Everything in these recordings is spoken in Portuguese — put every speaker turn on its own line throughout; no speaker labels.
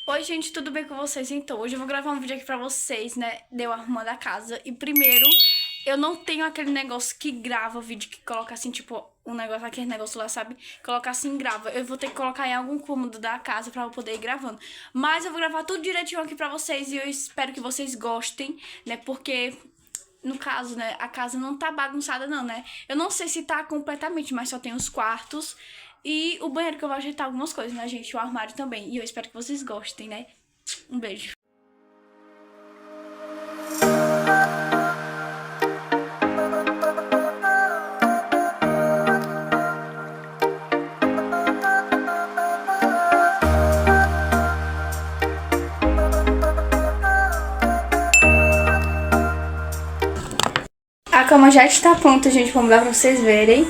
Oi, gente, tudo bem com vocês? Então, hoje eu vou gravar um vídeo aqui pra vocês, né, de eu arrumando a casa. E primeiro, eu não tenho aquele negócio que grava o vídeo, que coloca assim, tipo, um negócio, aquele negócio lá, sabe? Coloca assim, grava. Eu vou ter que colocar em algum cômodo da casa pra eu poder ir gravando. Mas eu vou gravar tudo direitinho aqui pra vocês e eu espero que vocês gostem, né, porque... No caso, né, a casa não tá bagunçada não, né? Eu não sei se tá completamente, mas só tem os quartos e o banheiro que eu vou ajeitar algumas coisas, né, gente? O armário também. E eu espero que vocês gostem, né? Um beijo. A cama já está pronta, gente. Vamos dar pra vocês verem,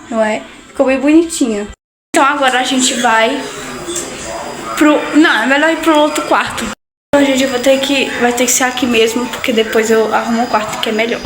não é? Ficou bem bonitinha. Então agora a gente vai pro... Não, é melhor ir pro outro quarto. Então, gente, vai ter que ser aqui mesmo, porque depois eu arrumo o quarto que é melhor.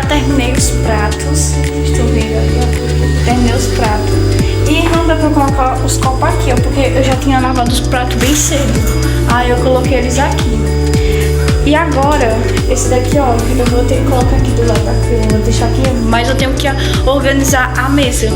Terminei os pratos, estou vendo ali, ó. Terminei os pratos. E não dá pra colocar os copos aqui, ó, porque eu já tinha lavado os pratos bem cedo. Aí eu coloquei eles aqui. E agora, esse daqui, ó, eu vou ter que colocar aqui do lado da cama, vou deixar aqui, mas eu tenho que organizar a mesa.